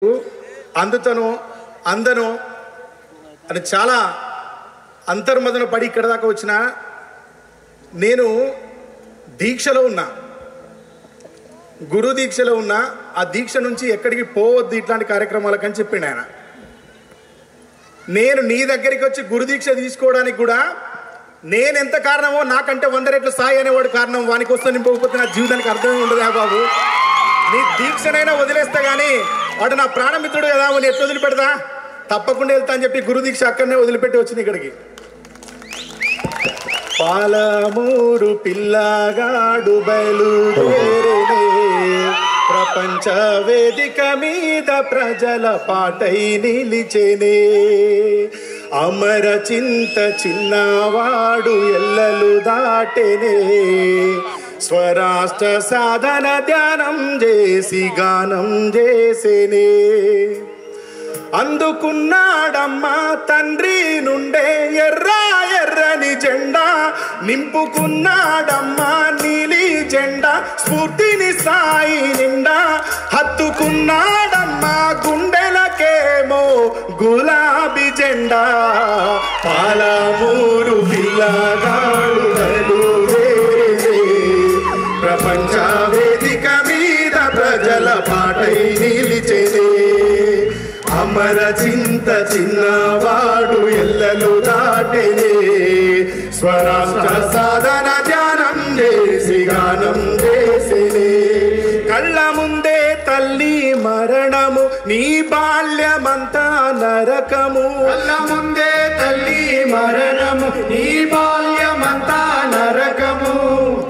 అందుతను అందను అని చాలా అంతర్మదన పడి ఇక్కడ దాకా వచ్చిన నేను దీక్షలో ఉన్నా, గురు దీక్షలో ఉన్నా. ఆ దీక్ష నుంచి ఎక్కడికి పోవద్దు ఇట్లాంటి కార్యక్రమాలకని చెప్పిండు ఆయన. నేను నీ దగ్గరికి వచ్చి గురు దీక్ష తీసుకోవడానికి కూడా నేనెంత కారణమో నాకంటే 100 రెట్లు సాయి అనేవాడు కారణం. వానికి వస్తే నింపకపోతే నా జీవితానికి అర్థమే ఉండదు బాబు. నీ దీక్షనైనా వదిలేస్తా కానీ వాడు నా ప్రాణమిత్రుడు కదా, అని ఎట్లా వదిలిపెడతా? తప్పకుండా వెళ్తా అని చెప్పి గురు దీక్ష అక్కడనే వదిలిపెట్టి వచ్చింది ఇక్కడికి. పాలమూరు పిల్లగాడు బయలుదేరే ప్రపంచ వేదిక మీద ప్రజల పాటై నిలిచేనే. అమర చింత చిన్నవాడు ఎల్లలు దాటెనే. స్వరాష్ట్ర సాధన ధ్యానం చేసి గానం చేసేనే. అందుకున్నాడమ్మా తండ్రి నుండే ఎర్ర ఎర్రని జెండా. నింపుకున్నాడమ్మా నీలి జెండా స్ఫూర్తిని సాయి నిండా. హత్తుకున్నాడమ్మా గుండెలకేమో గులాబీ జెండా. పాలమూరు పిల్లగాడు ప్రపంచ వేదిక మీద ప్రజల పాటై నిలిచేనే. అమర చింత చిన్నవాడు ఎల్లలు దాటెనే. స్వరాష్ట్ర సాధన ధ్యానం చేసి గానం చేసేనే. కళ్ళ ముందే తల్లి మరణము నీ బాల్యమంతా నరకము. కళ్ళ ముందే తల్లి మరణము నీ బాల్యమంతా నరకము.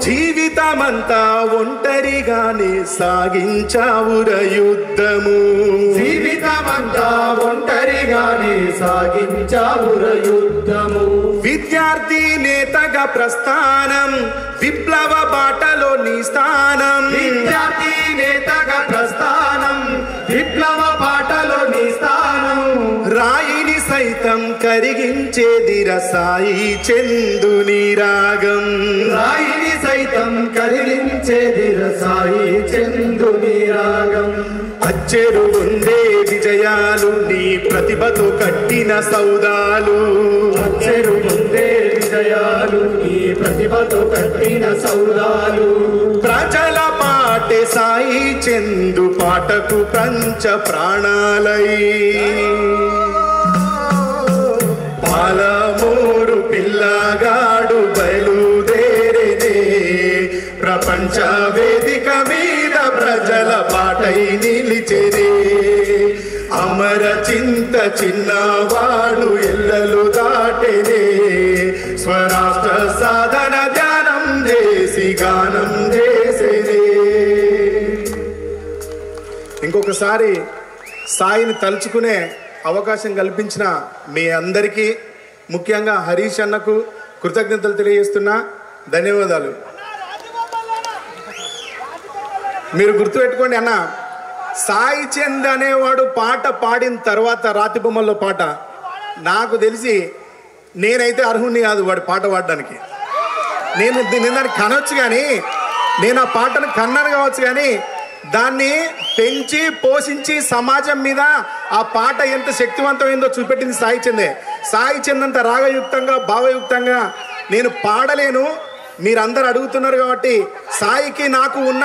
జీవితమంతా ఒంటరిగానే సాగించావుర యుద్ధము. జీవితమంతా ఒంటరిగానే సాగించావుర యుద్ధము. విద్యార్థి నేతగా ప్రస్థానం విప్లవ బాటలో నీ స్థానం. విద్యార్థి నేతగా ప్రస్థానం విప్లవ బాటలో నీ స్థానం. రాయిని సైతం కరిగించేదిర సాయి చందుని రాగం. రాయిని సైతం కరిగించేదిర సాయి చందుని రాగం. అచ్చెరు ఉందే విజయాలు నీ ప్రతిభతో కట్టిన సౌదాలు. అచ్చెరు ఉందే విజయాలు నీ ప్రతిభతో కట్టిన సౌదాలు. ప్రజల పాటే సాయి చందు పాటకు పంచ ప్రాణాలై. పాలమూరు పిల్లగాడు బయలుదేరేనే. ప్రపంచ వేదిక మీద ప్రజల పాటై నిలిచేనే. అమర చింత చిన్నవాడు ఎల్లలు దాటెనే. స్వరాష్ట్ర సాధన ధ్యానం చేసి గానం చేసేనే. ఇంకొకసారి సాయిని తలుచుకునే అవకాశం కల్పించిన మీ అందరికీ, ముఖ్యంగా హరీష్ అన్నకు కృతజ్ఞతలు తెలియజేస్తున్నా. ధన్యవాదాలు. మీరు గుర్తుపెట్టుకోండి అన్న, సాయి చంద్ అనేవాడు పాట పాడిన తర్వాత రాతి బొమ్మల్లో పాట నాకు తెలిసి నేనైతే అర్హుణ్ణి కాదు వాడు పాట పాడడానికి. నేను దాన్ని కనవచ్చు కానీ, నేను ఆ పాటను కన్నాను కావచ్చు కానీ, దాన్ని పెంచి పోషించి సమాజం మీద ఆ పాట ఎంత శక్తివంతమైందో చూపెట్టింది సాయి చందే. సాయి చంద్ అంత రాగయుక్తంగా భావయుక్తంగా నేను పాడలేను. మీరందరూ అడుగుతున్నారు కాబట్టి సాయికి నాకు ఉన్న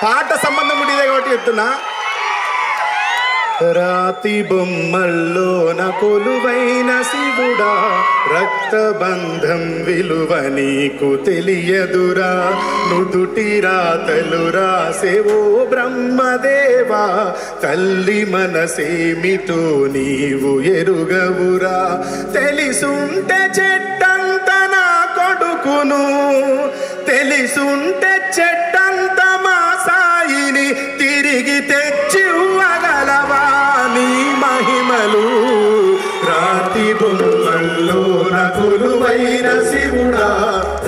పాట సంబంధం ఉండేదే కాబట్టి చెప్తున్నా. రాతి బొమ్మల్లో నా కొలువైన శివుడా, రక్తబంధం విలువ నీకు తెలియదురా. నుదుటి రాతలు రాసేవో బ్రహ్మదేవా, తల్లి మనసేమిటో నీవు ఎరుగవురా. తెలిసుంటే చెట్టంత నా కొడుకును, తెలిసుంటే చెట్టంత మా సాయిని తిరిగి తెచ్చివ్వగలవా నీ మహిమలు. రాతి బొమ్మల్లో నకులువైన శివుడా,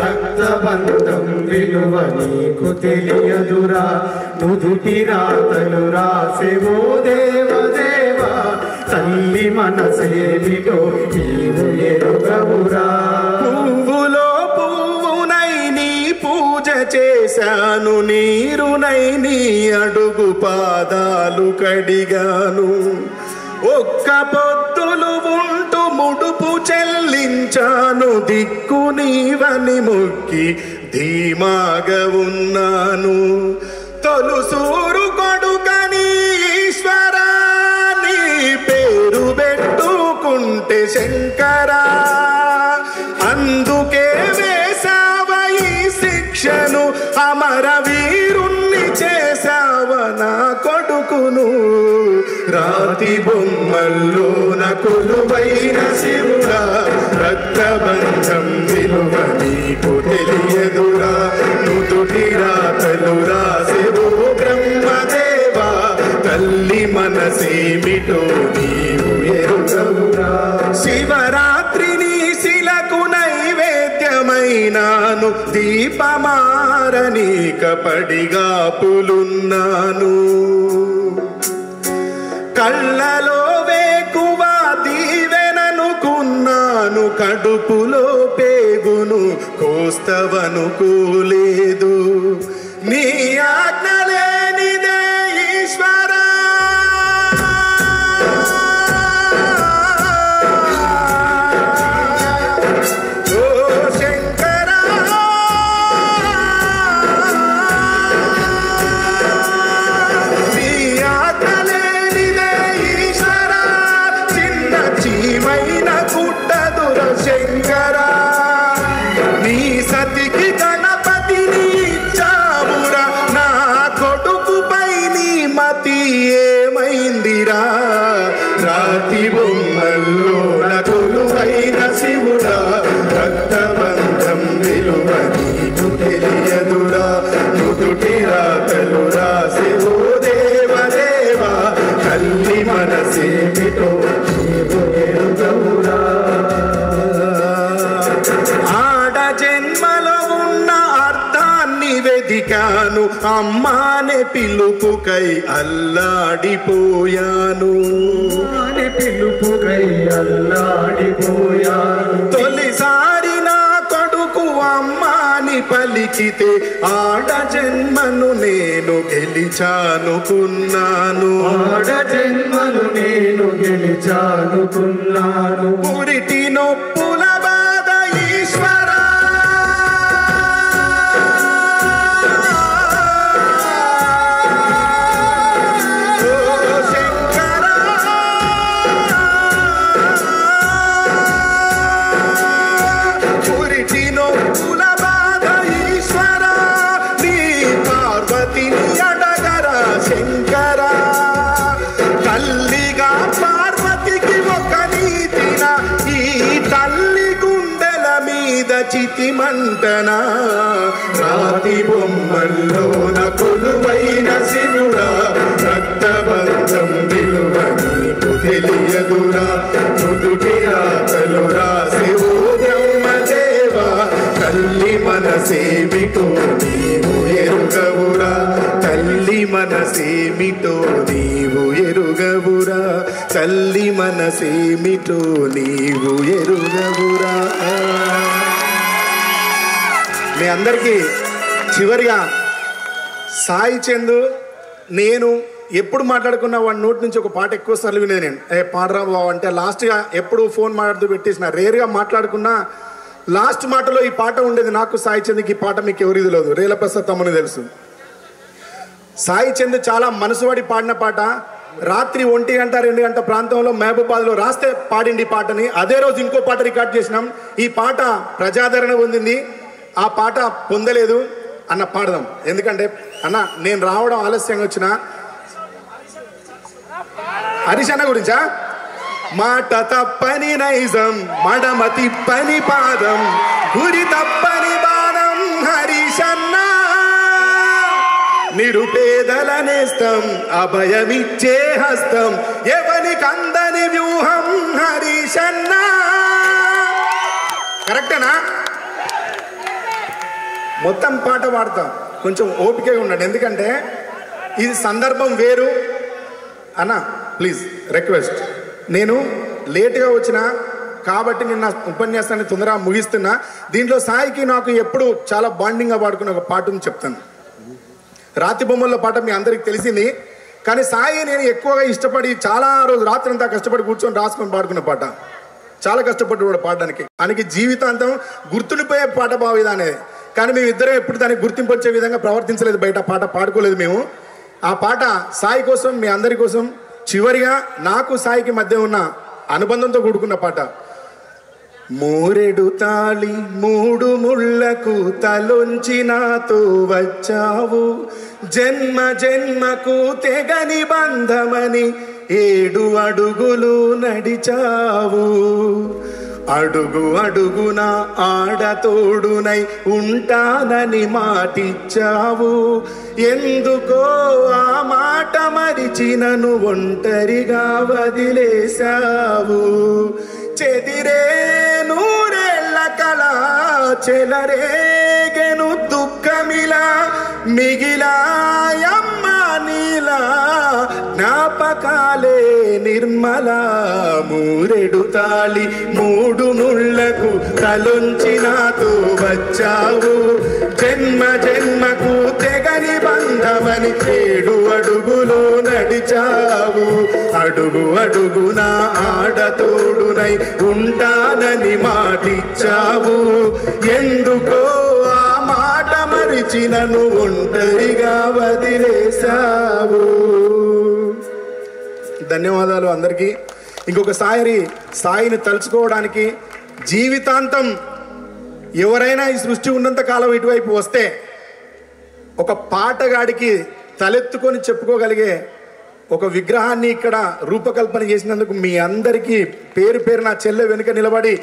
రక్తబంధం విలువ నీకు తెలియదురా. నుదుటి రాతలు రాసేవో దేవదేవా, తల్లి మనసేమిటో నీవు ఎరుగవురా. పువ్వులో పువ్వునై నీ పూజ చేశ చేశాను, నీరునై నీ అడుగు పాదాలు కడిగాను. ఒక్క పొద్దులు ఉంటూ ముడుపు చెల్లించాను, దిక్కు నీవని మొక్కి ధీమాగా ఉన్నాను. తొలుసూరు కొడుకని ఈశ్వరా నీ పేరు పెట్టుకుంటే శంకరా, అందుకే వేసావ ఈ శిక్షను, అమర వీరుణ్ణి చేసావ నా కొడుకును. రాతి బొమ్మల్లోన కొలువైన శివుడా, రక్తబంధం విలువ నీకు తెలియదురా. నుదుటి రాతలు రాసేవో బ్రహ్మదేవా, తల్లి మనసేమిటో నీవు ఎరుగవురా. శివరాత్రిని శిలకు నైవేద్యమైనాను, దీపమారనీక పడిగాపులున్నాను. కళ్ళలో వేకువ దీవెననుకున్నాను, కడుపులో పేగును కోస్తవనుకోలేదు. నీ ఆజ్ఞ లేనిదే ఈశ్వరా, ఓ శంకరా, నీ ఆజ్ఞ లేనిదే ఈశ్వరా, చిన్న చీమైన కుట్టదుర శంకరా. నీ సతికి గణపతిని ఇచ్చావురా, నా కొడుకుపై నీ మతి ఏమైందిరా. రాతి బొమ్మల్లోన కొలువైన శివుడా, రక్తబంధం విలువ నీకు తెలియదురా. నుదుటి రాతలు రాసేవో దేవదేవా, తల్లి మనసేమిటో నీవు ఎరుగవురా. ఆడ జన్మలో ఉన్న అర్థాన్ని వెదికాను, అమ్మానే పిలుపుకై అల్లాడిపోయాను. పిలుపుకై అల్లాడిపోయాను. తొలిసారి నా కొడుకు అమ్మాని పలికితే ఆడ జన్మను నేను గెలిచానుకున్నాను. ఆడ జన్మను నేను గెలిచానుకున్నాను. పురిటి నొప్పుల బాధ ఈశ్వరా, ఓ శంకరా, పురిటి నొప్పుల బాధ ఈశ్వరా, నీ పార్వతిని అడగరా శంకరా. తల్లిగా పార్వతికి ఒక నీతిన, ఈ తల్లి గుండెల మీద చితిమంటనా. రాతి బొమ్మల్లోన కొలువైన శివుడా, రక్తబంధం విలువ నీకు తెలియదురా. నుదుటి రాతలు రాసేవో బ్రహ్మదేవా, తల్లి మనసేమిటో నీవు ఎరుగవురా. తల్లి మనసేమిటో నీవు ఎరుగవురా. తల్లి మనసేమిటో నీవు ఎరుగవురా. మీ అందరికీ చివరిగా సాయి చందు నేను ఎప్పుడు మాట్లాడుకున్నా వాడి నోటి నుంచి ఒక పాట ఎక్కువ సార్లు వినేది నేను. పాడరా బావ అంటే లాస్ట్గా ఎప్పుడు ఫోన్ మాట్లాడుతూ పెట్టేసిన, రేర్గా మాట్లాడుకున్నా లాస్ట్ మాటలో ఈ పాట ఉండేది. నాకు సాయి చంద్కి ఈ పాట మీకు ఎవరిది లేదు, రేల ప్రసాద్ తమ్ముని తెలుసు. సాయి చంద్ చాలా మనసువాడి పాడిన పాట. రాత్రి 1 గంట 2 గంట ప్రాంతంలో మహబూబాద్లో రాస్తే పాడిండి ఈ పాటని. అదే రోజు ఇంకో పాట రికార్డ్ చేసినాం. ఈ పాట ప్రజాదరణ పొందింది. ఆ పాట పొందలేదు అన్న పాడదాం. ఎందుకంటే అన్న నేను రావడం ఆలస్యంగా వచ్చిన. హరీష్ అన్న గురించా? మాట తప్పని నైజం, మడమ తిప్పని పాదం, గురి తప్పని బాణం హరీష్ అన్న. నిరుపేదల నేస్తం, అభయమిచ్చే హస్తం, ఎవనికి అందని వ్యూహం హరీష్ అన్న. కరెక్టేనా? మొత్తం పాట పాడతాం, కొంచెం ఓపికగా ఉండండి. ఎందుకంటే ఇది సందర్భం వేరు అన్న. Please request. నేను లేట్గా వచ్చిన కాబట్టి నేను నా ఉపన్యాసాన్ని తొందరగా ముగిస్తున్నా. దీంట్లో సాయికి నాకు ఎప్పుడు చాలా బాండింగ్గా పాడుకున్న ఒక పాటను చెప్తాను. రాతి బొమ్మల పాట మీ అందరికి తెలిసింది. కానీ సాయి నేను ఎక్కువగా ఇష్టపడి చాలా రోజు రాత్రంతా కష్టపడి కూర్చొని రాసుకొని పాడుకున్న పాట. చాలా కష్టపడి కూడా పాడడానికి. ఆయనకి జీవితాంతం గుర్తుండిపోయే పాట బావిదా అనేది. కానీ మేము ఇద్దరం ఎప్పుడు దానికి గుర్తింపు వచ్చే విధంగా ప్రవర్తించలేదు, బయట పాట పాడుకోలేదు మేము. ఆ పాట సాయి కోసం, మీ అందరి కోసం, చివరిగా నాకు సాయికి మధ్య ఉన్న అనుబంధంతో కూడుకున్న పాట. మూరెడు తాళి మూడు ముళ్ళకు తలొంచి నాతో వచ్చావు, జన్మ జన్మకు తెగని బంధమని 7 అడుగులు నడిచావు, అడుగు అడుగున ఆడతోడునై ఉంటానని మాటిచ్చావు, ఎందుకో ఆ మాట మరిచి నన్ను ఒంటరిగా వదిలేశావు. చెదిరే నూరేళ్ల కళ చెలరేగెను దుఃఖమిలా, మిగిలాయమ్మ నీలా జ్ఞాపకాలే నిర్మల. మూరెడు తాళి మూడు ముళ్ళకు తలొంచి నాతో వచ్చావు, జన్మ జన్మకు తెగని బంధమని 7 అడుగులు నడిచావు, అడుగు అడుగున ఆడతోడునై ఉంటానని మాటిచ్చావు, ఎందుకో ఆ మాట మరిచి నన్ను ఒంటరిగా వదిలేశావు. ధన్యవాదాలు అందరికీ. ఇంకొకసారి సాయిని తలుచుకోవడానికి జీవితాంతం ఎవరైనా ఈ సృష్టి ఉన్నంత కాలం ఇటువైపు వస్తే ఒక పాటగాడికి తలెత్తుకొని చెప్పుకోగలిగే ఒక విగ్రహాన్ని ఇక్కడ రూపకల్పన చేసినందుకు మీ అందరికీ పేరు పేరు నా చెల్లె వెనుక నిలబడి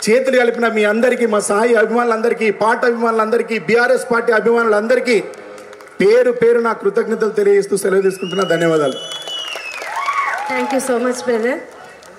చేతులు కలిపిన మీ అందరికీ, మా సాయి అభిమానులందరికీ, పాట అభిమానులందరికీ, బీఆర్ఎస్ పార్టీ అభిమానులందరికీ పేరు పేరు నా కృతజ్ఞతలు తెలియజేస్తూ సెలవు తీసుకుంటున్నా. ధన్యవాదాలు. Thank you so much, brother.